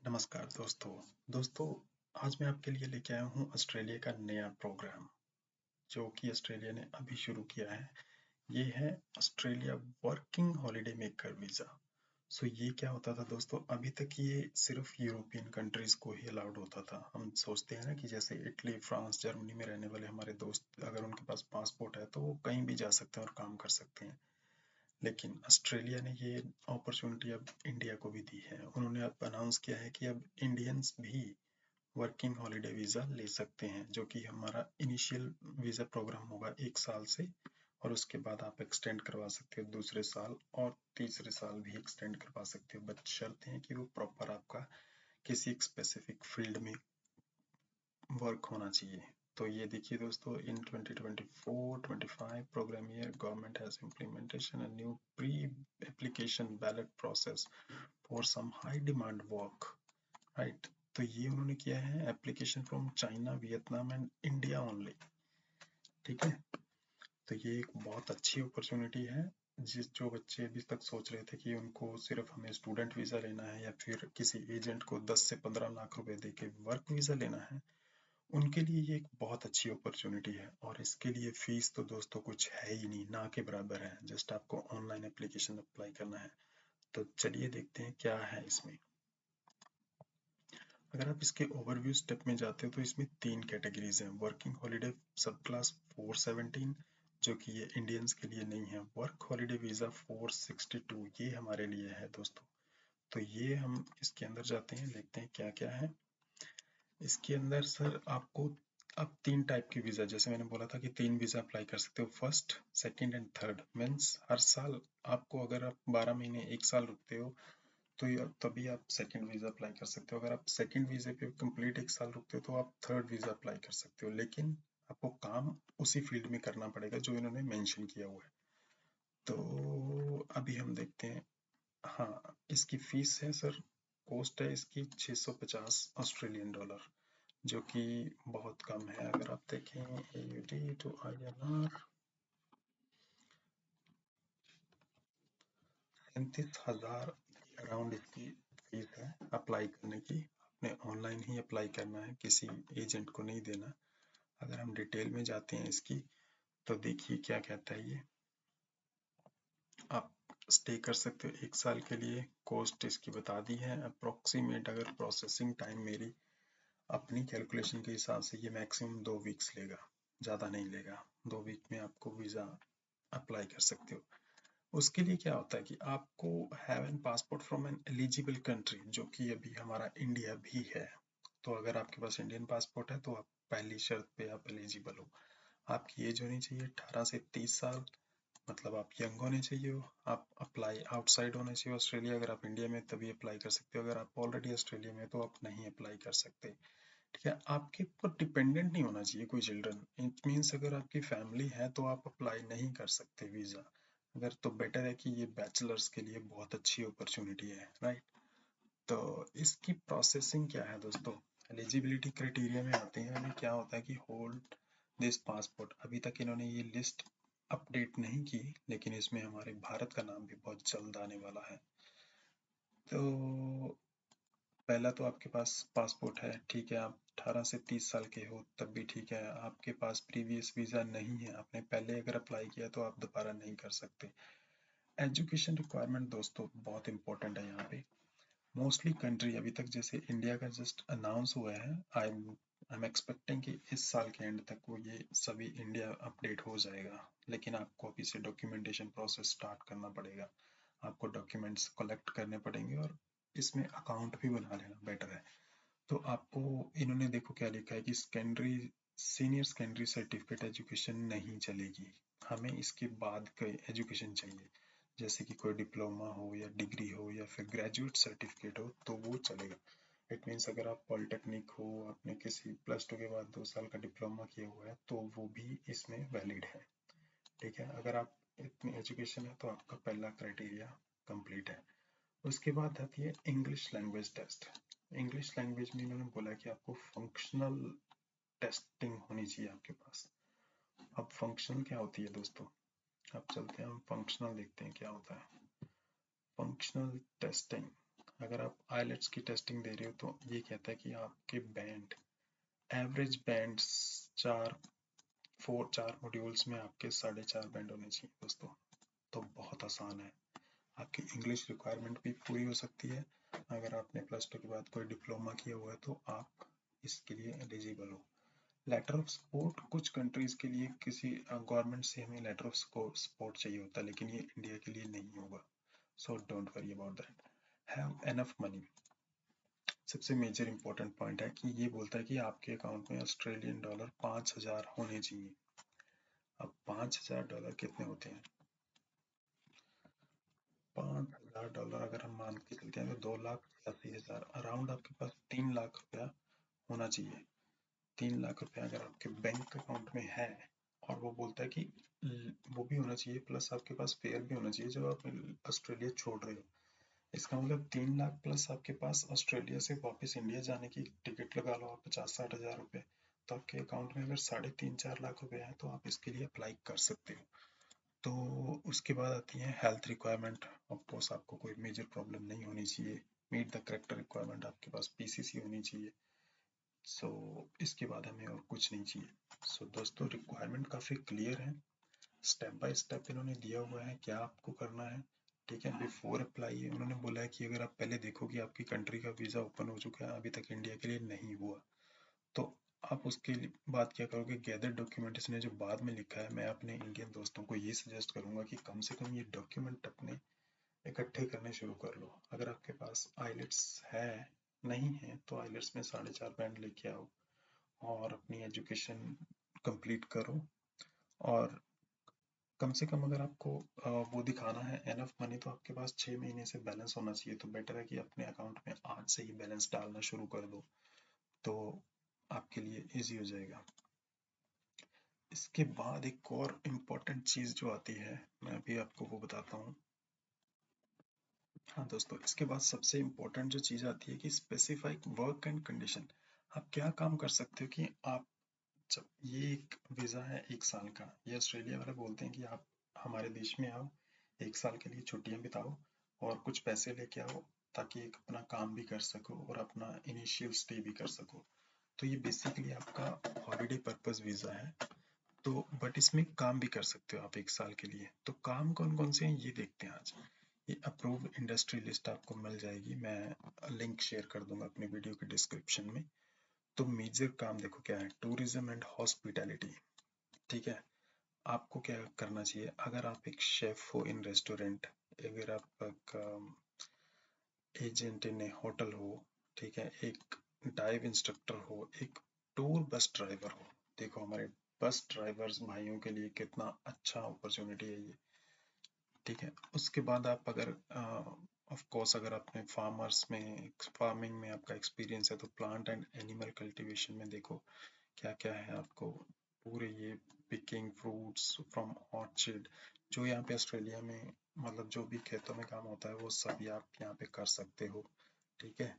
नमस्कार दोस्तों आज मैं आपके लिए लेके आया हूँ ऑस्ट्रेलिया का नया प्रोग्राम जो कि ऑस्ट्रेलिया ने अभी शुरू किया है। ये है Australia working holiday maker visa. ये क्या होता था दोस्तों, अभी तक ये सिर्फ यूरोपियन कंट्रीज को ही अलाउड होता था। हम सोचते हैं ना कि जैसे इटली, फ्रांस, जर्मनी में रहने वाले हमारे दोस्त अगर उनके पास पासपोर्ट है तो वो कहीं भी जा सकते हैं और काम कर सकते हैं। लेकिन ऑस्ट्रेलिया ने ये अपॉर्चुनिटी अब इंडिया को भी दी है। उन्होंने अब अनाउंस किया है कि अब इंडियंस भी वर्किंग हॉलिडे वीज़ा ले सकते हैं, जो कि हमारा इनिशियल वीज़ा प्रोग्राम होगा 1 साल से, और उसके बाद आप एक्सटेंड करवा सकते हो दूसरे साल और तीसरे साल भी एक्सटेंड करवा सकते हो। बशर्ते हैं कि वो प्रॉपर आपका किसी एक स्पेसिफिक फील्ड में वर्क होना चाहिए। तो ये देखिए दोस्तों, in 2024-25 programme year government has implementation a new pre application ballot process for some high demand work, right. तो ये उन्होंने किया है application from China, Vietnam and India only. ठीक है, तो ये एक बहुत अच्छी अपॉर्चुनिटी है। जो बच्चे अभी तक सोच रहे थे कि उनको सिर्फ हमें स्टूडेंट वीज़ा लेना है या फिर किसी एजेंट को 10 से 15 लाख रुपए दे के वर्क वीज़ा लेना है, उनके लिए ये एक बहुत अच्छी अपॉर्चुनिटी है। और इसके लिए फीस तो दोस्तों कुछ है ही नहीं, ना के बराबर है। जस्ट आपको ऑनलाइन एप्लीकेशन अप्लाई करना है। तो चलिए देखते हैं क्या है इसमें। अगर आप इसके ओवरव्यू स्टेप में जाते हो तो इसमें 3 कैटेगरीज हैं। वर्किंग हॉलिडे सब क्लास 417, जो कि ये इंडियंस के लिए नहीं है। वर्क हॉलिडे वीज़ा 462, ये हमारे लिए है दोस्तों। तो ये हम इसके अंदर जाते हैं, देखते हैं क्या क्या है इसके अंदर। सर आपको अब 3 टाइप की वीज़ा, जैसे मैंने बोला था कि 3 वीज़ा अप्लाई कर सकते हो, first, second and third. Means हर साल आपको, अगर आप 12 महीने 1 साल रुकते हो तो तभी आप सेकंड वीज़ा अप्लाई कर सकते हो। अगर आप सेकंड वीज़े पे कंप्लीट 1 साल रुकते हो तो आप थर्ड वीज़ा अप्लाई कर सकते हो, लेकिन आपको काम उसी फील्ड में करना पड़ेगा जो इन्होंने मेंशन किया हुआ है। तो अभी हम देखते हैं। हाँ, इसकी फीस है सर, कॉस्ट है इसकी 650 ऑस्ट्रेलियन डॉलर, जो कि बहुत कम है। अगर आप देखें AUD टू INR 35,000 अराउंड इसकी फीस है अप्लाई करने की। आपने ऑनलाइन ही अप्लाई करना है, किसी एजेंट को नहीं देना। अगर हम डिटेल में जाते हैं इसकी, तो देखिए क्या कहता है ये। आप स्टे कर सकते हो 1 साल के लिए। कॉस्ट इसकी बता दी है अप्रोक्सीमेट। अगर प्रोसेसिंग टाइम मेरी अपनी कैलकुलेशन के हिसाब से ये मैक्सिमम 2 वीक्स लेगा, ज़्यादा नहीं लेगा। 2 वीक में आपको वीज़ा अप्लाई कर सकते हो। उसके लिए क्या होता है कि आपको have an passport from N eligible country, जो कि अभी हमारा इंडिया भी है। तो अगर आपके पास इंडियन पासपोर्ट है तो आप पहली शर्त पे आप एलिजिबल हो। आपकी एज होनी चाहिए 18 से 30 साल, मतलब आप यंग होने चाहिए हो। आप अप्लाई आउटसाइड होने चाहिए ऑस्ट्रेलिया। अगर आप इंडिया में तभी अप्लाई कर सकते हो, अगर आप ऑलरेडी ऑस्ट्रेलिया में तो आप नहीं अप्लाई कर सकते। ठीक है, आपके ऊपर डिपेंडेंट नहीं होना चाहिए कोई चिल्ड्रन। इट मीन्स अगर आपकी फैमिली है तो आप अप्लाई नहीं कर सकते वीज़ा। अगर तो बेटर है कि ये बैचलर्स के लिए बहुत अच्छी अपॉर्चुनिटी है, राइट। तो इसकी प्रोसेसिंग क्या है दोस्तों, एलिजिबिलिटी क्राइटेरिया में आते हैं। अभी क्या होता है कि होल्ड दिस पासपोर्ट, अभी तक इन्होंने ये लिस्ट अपडेट नहीं की, लेकिन इसमें हमारे भारत का नाम भी बहुत जल्द आने वाला है। तो पहला तो आपके पास पासपोर्ट है, ठीक है। आप 18 से 30 साल के हो तब भी ठीक है। आपके पास प्रीवियस वीज़ा नहीं है, आपने पहले अगर अप्लाई किया तो आप दोबारा नहीं कर सकते। एजुकेशन रिक्वायरमेंट दोस्तों बहुत इंपॉर्टेंट है यहाँ पे। मोस्टली कंट्री अभी तक, जैसे इंडिया का जस्ट अनाउंस हुआ है, आई एम एक्सपेक्टिंग कि इस साल के एंड तक वो ये सभी इंडिया अपडेट हो जाएगा। लेकिन आपको अभी से डॉक्यूमेंटेशन प्रोसेस स्टार्ट करना पड़ेगा। आपको डॉक्यूमेंट्स कलेक्ट करने पड़ेंगे और इसमें अकाउंट भी बना लेना बेटर है। तो आपको इन्होंने देखो क्या लिखा है कि secondary, senior secondary certificate education नहीं चलेगी, हमें इसके बाद का एजुकेशन चाहिए। जैसे कि कोई डिप्लोमा हो या डिग्री हो या फिर ग्रेजुएट सर्टिफिकेट हो तो वो चलेगा। इट मीन्स अगर आप पॉलिटेक्निक हो, आपने किसी +2 के बाद 2 साल का डिप्लोमा किया हुआ है तो वो भी इसमें वैलिड है। ठीक है, अगर आप इतनी एजुकेशन है तो आपका पहला क्राइटेरिया कंप्लीट है। उसके बाद आती है English language test. English language में इन्होंने बोला कि आपको फंक्शनल टेस्टिंग होनी चाहिए आपके पास। अब फंक्शनल क्या होती है दोस्तों, अब चलते हैं हम फंक्शनल देखते हैं क्या होता है। फंक्शनल टेस्टिंग, अगर आप आइलेट्स की टेस्टिंग दे रहे हो तो ये कहता है कि आपके बैंड, एवरेज बैंड चार मॉड्यूल्स में आपके 4.5 बैंड होने चाहिए दोस्तों। तो बहुत आसान है, आपकी इंग्लिश रिक्वायरमेंट भी पूरी हो सकती है। अगर आपने +2 के बाद कोई डिप्लोमा किया हुआ है तो आप इसके लिए एलिजिबल हो। लेटर ऑफ सपोर्ट, कुछ कंट्रीज के लिए किसी गवर्नमेंट से हमें लेटर ऑफ सपोर्ट चाहिए होता है, लेकिन ये इंडिया के लिए नहीं होगा। So don't worry about that. Have enough money, सबसे मेजर इंपॉर्टेंट पॉइंट है कि ये बोलता है कि आपके अकाउंट में ऑस्ट्रेलियन डॉलर 5,000 होने चाहिए। अब $5,000 कितने होते हैं? $5,000 अगर हम मान के चलते हैं तो 2,86,000, अराउंड आपके पास 3 लाख रुपया होना चाहिए। 3 लाख रुपया अगर आपके बैंक अकाउंट में है, और वो बोलता है कि वो भी होना चाहिए प्लस आपके पास फेयर भी होना चाहिए जब आप ऑस्ट्रेलिया छोड़ रहे हो। इसका मतलब 3 लाख प्लस आपके पास ऑस्ट्रेलिया से वापस इंडिया जाने की टिकट लगा लो आप 50-60 हजार रुपये, तो आपके अकाउंट में अगर 3.5-4 लाख रुपए हैं तो आप इसके लिए अप्लाई कर सकते हो। तो उसके बाद आती है हेल्थ रिक्वायरमेंट। ऑफकोर्स आपको कोई मेजर प्रॉब्लम नहीं होनी चाहिए, मीट द करेक्टर रिक्वायरमेंट, आपके पास पीसीसी होनी चाहिए। सो इसके बाद हमें और कुछ नहीं चाहिए। सो दोस्तों रिक्वायरमेंट काफ़ी क्लियर है, स्टेप बाय स्टेप इन्होंने दिया हुआ है क्या आपको करना है। ठीक है, बिफोर अप्लाई उन्होंने बोला है कि अगर आप पहले देखो कि आपकी कंट्री का वीज़ा ओपन हो चुका है, अभी तक इंडिया के लिए नहीं हुआ, तो आप उसके बाद क्या करोगे, गैदर डॉक्यूमेंट इसने जो बाद में लिखा है, मैं अपने इंडियन दोस्तों को ये सजेस्ट करूंगा कि कम से कम ये डॉक्यूमेंट अपने इकट्ठे करने शुरू कर लो। अगर आपके पास आइलेट्स है, नहीं है तो आइलेट्स में 4.5 बैंड लेके आओ और अपनी एजुकेशन कंप्लीट करो। और कम से कम अगर आपको वो दिखाना है एनफ मनी, तो आपके पास 6 महीने से बैलेंस होना चाहिए। तो बेटर है कि अपने अकाउंट में आज से ही बैलेंस डालना शुरू कर दो, तो आपके लिए इजी हो जाएगा। इसके बाद एक और इम्पोर्टेंट चीज़ जो आती है, मैं अभी आपको वो बताता हूँ। हाँ दोस्तों, इसके बाद सबसे इम्पोर्टेंट जो चीज़ आती है कि स्पेसिफाइड वर्क एंड कंडीशन। आप क्या काम कर सकते हो कि आप जब ये एक वीज़ा है 1 साल का, ये ऑस्ट्रेलिया वाले बोलते हैं कि आप हमारे देश में आओ, 1 साल के लिए छुट्टियां बिताओ और कुछ पैसे लेके आओ, ताकि एक अपना काम भी कर सको और अपना इनिशियल स्टे भी कर सको। तो ये बेसिकली आपका हॉलीडे पर्पस वीज़ा है। तो बट इसमें काम भी कर सकते हो आप 1 साल के लिए। तो काम कौन कौन से हैं ये देखते हैं आज। ये अप्रूव इंडस्ट्री लिस्ट आपको मिल जाएगी, मैं लिंक शेयर कर दूंगा अपने वीडियो के डिस्क्रिप्शन में। तो मेजर काम देखो क्या है, टूरिज्म एंड हॉस्पिटैलिटी। ठीक है, आपको क्या करना चाहिए, अगर आप एक शेफ हो इन रेस्टोरेंट, अगर आप एक एजेंट इन ए होटल हो, ठीक है, एक डाइव इंस्ट्रक्टर हो, एक टूर बस ड्राइवर हो। देखो हमारे बस ड्राइवर्स भाइयों के लिए कितना अच्छा अपॉर्चुनिटी है ये। ठीक है, उसके बाद आप अगर ऑफ कोर्स अगर आपने फार्मिंग में आपका एक्सपीरियंस है तो प्लांट एंड एनिमल कल्टीवेशन में देखो क्या क्या है आपको, पूरे ये पिकिंग फ्रूट्स फ्रॉम ऑर्चिड, जो यहाँ पे ऑस्ट्रेलिया में मतलब जो भी खेतों में काम होता है वो सभी आप यहाँ पे कर सकते हो। ठीक है,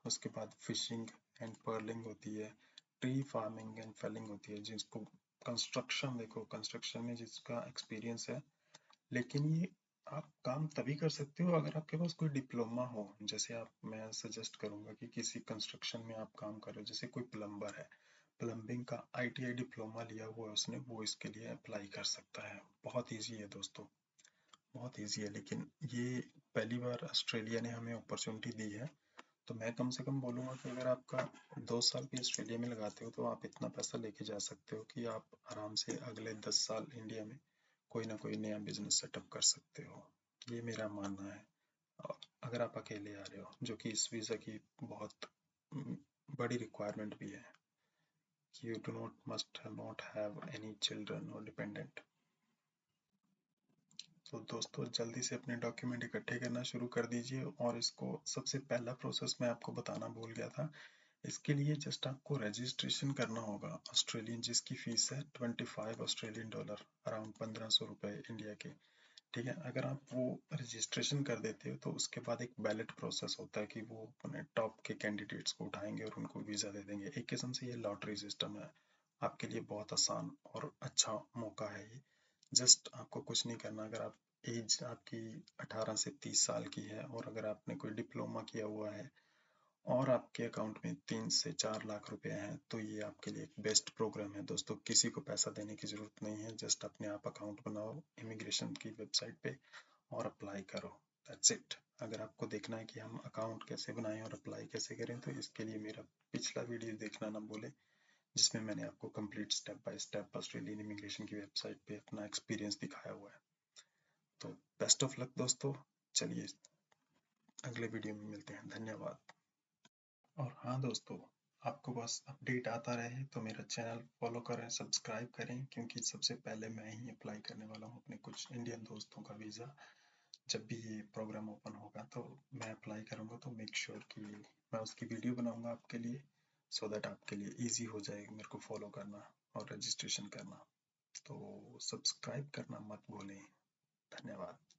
उसके बाद फिशिंग एंड पर्लिंग होती है, ट्री फार्मिंग एंड फेलिंग होती है, जिसको कंस्ट्रक्शन, देखो कंस्ट्रक्शन में जिसका एक्सपीरियंस है। लेकिन ये आप काम तभी कर सकते हो अगर आपके पास कोई डिप्लोमा हो। जैसे आप, मैं सजेस्ट करूंगा कि किसी कंस्ट्रक्शन में आप काम कर रहे हो, जैसे कोई प्लम्बर है, प्लम्बिंग का आईटीआई डिप्लोमा लिया हुआ है उसने, वो इसके लिए अप्लाई कर सकता है। बहुत ईजी है दोस्तों, बहुत ईजी है। लेकिन ये पहली बार ऑस्ट्रेलिया ने हमें अपॉर्चुनिटी दी है, तो मैं कम से कम बोलूँगा कि अगर आपका 2 साल भी ऑस्ट्रेलिया में लगाते हो तो आप इतना पैसा लेके जा सकते हो कि आप आराम से अगले 10 साल इंडिया में कोई ना कोई नया बिजनेस सेटअप कर सकते हो। ये मेरा मानना है। और अगर आप अकेले आ रहे हो, जो कि इस वीज़ा की बहुत बड़ी रिक्वायरमेंट भी है कि you do not have any children और डिपेंडेंट। तो दोस्तों जल्दी से अपने डॉक्यूमेंट इकट्ठे करना शुरू कर दीजिए। और इसको सबसे पहला प्रोसेस मैं आपको बताना भूल गया था, इसके लिए जस्ट आपको रजिस्ट्रेशन करना होगा ऑस्ट्रेलियन, जिसकी फीस है $25, अराउंड 1500 रुपये इंडिया के। ठीक है, अगर आप वो रजिस्ट्रेशन कर देते हो तो उसके बाद एक बैलेट प्रोसेस होता है कि वो अपने टॉप के कैंडिडेट्स को उठाएंगे और उनको वीज़ा दे देंगे। एक किस्म से ये लॉटरी सिस्टम है, आपके लिए बहुत आसान और अच्छा मौका है ये। जस्ट आपको कुछ नहीं करना, अगर आप एज आपकी 18 से 30 साल की है और अगर आपने कोई डिप्लोमा किया हुआ है और आपके अकाउंट में 3 से 4 लाख रुपए हैं तो ये आपके लिए एक बेस्ट प्रोग्राम है दोस्तों। किसी को पैसा देने की ज़रूरत नहीं है, जस्ट अपने आप अकाउंट बनाओ इमिग्रेशन की वेबसाइट पे और अप्लाई करो, दैट्स इट। अगर आपको देखना है कि हम अकाउंट कैसे बनाएं और अप्लाई कैसे करें तो इसके लिए मेरा पिछला वीडियो देखना ना भूलें, जिसमें मैंने आपको complete step by step Australian immigration की वेबसाइट पे अपना एक्सपीरियंस दिखाया हुआ है। तो बेस्ट ऑफ लक दोस्तों, चलिए अगले वीडियो में मिलते हैं, धन्यवाद। और हाँ दोस्तों, आपको बस अपडेट आता रहे तो मेरा चैनल फॉलो करें, सब्सक्राइब करें, क्योंकि सबसे पहले मैं ही अप्लाई करने वाला हूँ अपने कुछ इंडियन दोस्तों का वीज़ा। जब भी ये प्रोग्राम ओपन होगा तो मैं अप्लाई करूँगा, तो मेक श्योर कि मैं उसकी वीडियो बनाऊँगा आपके लिए, सो दैट आपके लिए ईजी हो जाएगा मेरे को फॉलो करना और रजिस्ट्रेशन करना। तो सब्सक्राइब करना मत भूलें, धन्यवाद।